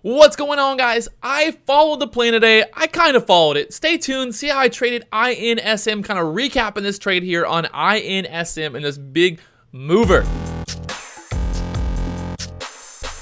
What's going on, guys? I followed the plan today. I kind of followed it. Stay tuned. See how I traded INSM. Kind of recapping this trade here on INSM and this big mover.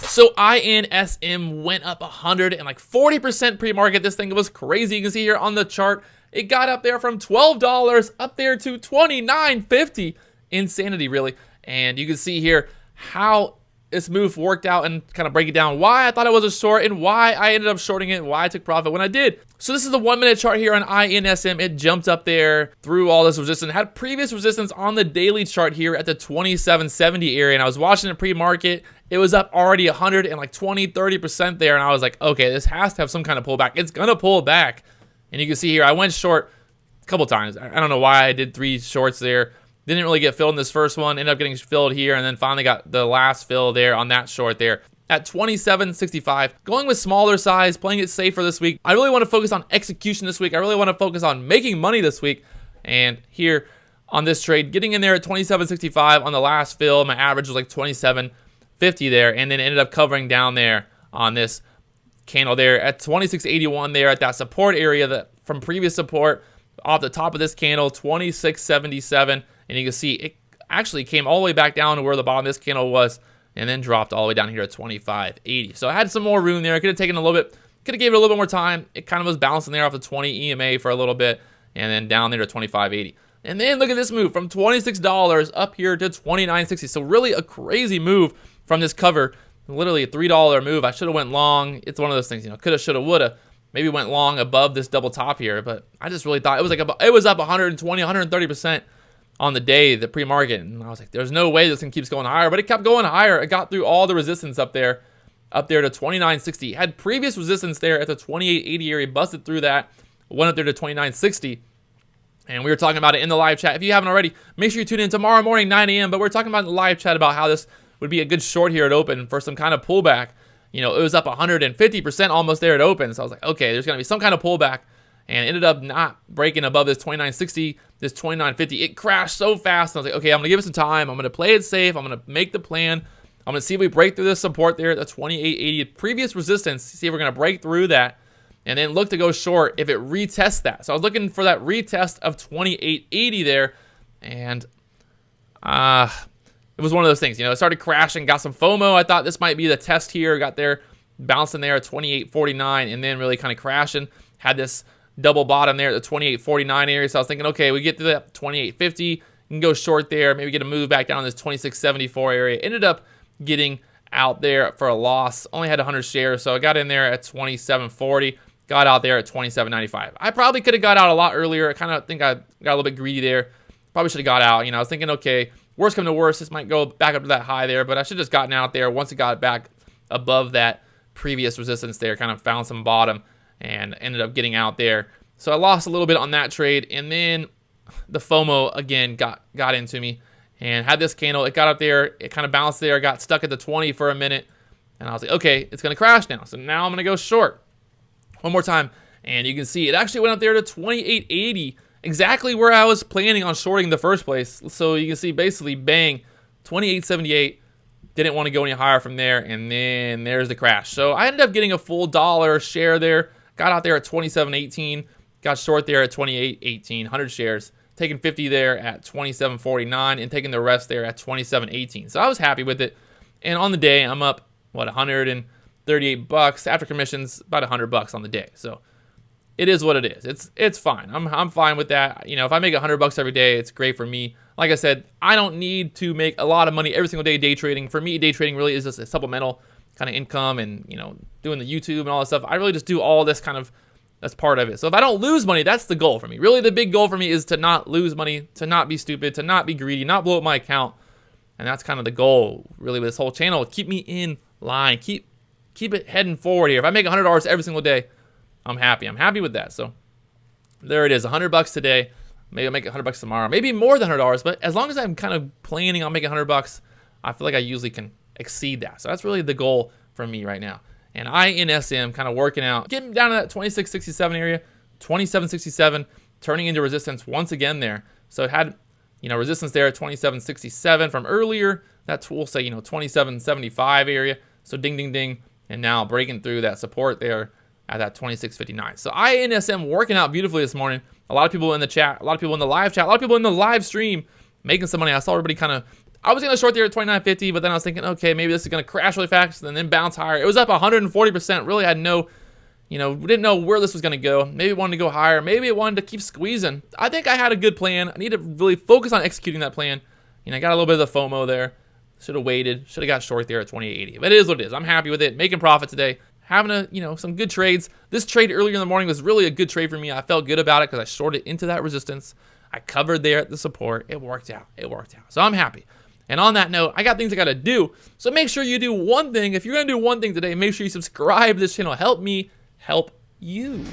So INSM went up 140% pre-market. This thing was crazy. You can see here on the chart, it got up there from $12 up there to $29.50. Insanity, really. And you can see here how this move worked out and kind of break it down why I thought it was a short and why I ended up shorting it and why I took profit when I did. So this is the 1 minute chart here on INSM. It jumped up there through all this resistance, had previous resistance on the daily chart here at the 2770 area, and I was watching it pre-market. It was up already 30% there, and I was like, okay, this has to have some kind of pullback. It's gonna pull back. And you can see here I went short a couple times. I don't know why I did 3 shorts there. Didn't really get filled in this first one. Ended up getting filled here, and then finally got the last fill there on that short there at 27.65. Going with smaller size, playing it safer this week. I really want to focus on execution this week. I really want to focus on making money this week. And here on this trade, getting in there at 27.65 on the last fill. My average was like 27.50 there, and then ended up covering down there on this candle there at 26.81 there at that support area that from previous support off the top of this candle, 26.77. And you can see it actually came all the way back down to where the bottom of this candle was and then dropped all the way down here at 25.80. So I had some more room there. I could have taken a little bit, could have gave it a little bit more time. It kind of was bouncing there off the 20 EMA for a little bit and then down there to 25.80. And then look at this move from $26 up here to 29.60. So really a crazy move from this cover. Literally a $3 move. I should have went long. It's one of those things, you know, coulda, shoulda, woulda. Maybe went long above this double top here, but I just really thought it was like it was up 120, 130% on the day, the pre-market, and I was like, there's no way this thing keeps going higher, but it kept going higher. It got through all the resistance up there to 29.60. Had previous resistance there at the 28.80 area, busted through that, went up there to 29.60, and we were talking about it in the live chat. If you haven't already, make sure you tune in tomorrow morning, 9 a.m., but we're talking about in the live chat about how this would be a good short here at open for some kind of pullback. You know, it was up 150% almost there at open, so I was like, okay, there's going to be some kind of pullback, and ended up not breaking above this 29.60, this 29.50. It crashed so fast, and I was like, okay, I'm going to give it some time. I'm going to play it safe. I'm going to make the plan. I'm going to see if we break through this support there at the 28.80 previous resistance, see if we're going to break through that, and then look to go short if it retests that. So I was looking for that retest of 28.80 there, and it was one of those things, you know, it started crashing, got some FOMO. I thought this might be the test here, got there, bouncing there at 28.49, and then really kind of crashing. Had this double bottom there at the 28.49 area, so I was thinking, okay, we get to that 28.50, you can go short there, maybe get a move back down this 26.74 area. Ended up getting out there for a loss, only had 100 shares, so I got in there at 27.40, got out there at 27.95. I probably could have got out a lot earlier. I kind of think I got a little bit greedy there. Probably should have got out. You know, I was thinking, okay, worst come to worst, this might go back up to that high there, but I should have just gotten out there once it got back above that previous resistance there, kind of found some bottom and ended up getting out there. So I lost a little bit on that trade, and then the FOMO again got into me and had this candle. It got up there, it kind of bounced there, got stuck at the 20 for a minute, and I was like, okay, it's going to crash now. So now I'm going to go short one more time, and you can see it actually went up there to 28.80, exactly where I was planning on shorting in the first place. So you can see basically, bang, 28.78. Didn't want to go any higher from there, and then there's the crash. So I ended up getting a full dollar share there. Got out there at 27.18. Got short there at 28.18. 100 shares. Taking 50 there at 27.49, and taking the rest there at 27.18. So I was happy with it. And on the day, I'm up, what, 138 bucks after commissions, about 100 bucks on the day. So it is what it is. It's fine. I'm fine with that. You know, if I make 100 bucks every day, it's great for me. Like I said, I don't need to make a lot of money every single day trading. For me, day trading really is just a supplemental kind of income, and, you know, doing the YouTube and all that stuff. I really just do all this kind of, that's part of it. So if I don't lose money, that's the goal for me. Really, the big goal for me is to not lose money, to not be stupid, to not be greedy, not blow up my account. And that's kind of the goal, really, with this whole channel. Keep me in line. Keep it heading forward here. If I make $100 every single day, I'm happy. I'm happy with that. So there it is, 100 bucks today. Maybe I'll make 100 bucks tomorrow. Maybe more than $100, but as long as I'm kind of planning on making 100 bucks, I feel like I usually can exceed that. So that's really the goal for me right now. And INSM kind of working out, getting down to that 26.67 area, 27.67, turning into resistance once again there. So it had, you know, resistance there at 27.67 from earlier. That tool say, you know, 27.75 area. So ding, ding, ding. and now breaking through that support there at that 26.59. So INSM working out beautifully this morning. A lot of people in the chat, a lot of people in the live chat, a lot of people in the live stream making some money. I saw everybody kind of, I was going to short there at 29.50, but then I was thinking, okay, maybe this is going to crash really fast and then bounce higher. It was up 140%. Really had no, we didn't know where this was going to go. Maybe it wanted to go higher. Maybe it wanted to keep squeezing. I think I had a good plan. I need to really focus on executing that plan. I got a little bit of the FOMO there. Should have waited. Should have got short there at 28.80. But it is what it is. I'm happy with it. Making profit today. Having some good trades. This trade earlier in the morning was really a good trade for me. I felt good about it because I shorted into that resistance. I covered there at the support. It worked out. So I'm happy. And on that note, I got things I got to do. So make sure you do one thing. If you're going to do one thing today, make sure you subscribe to this channel. Help me help you.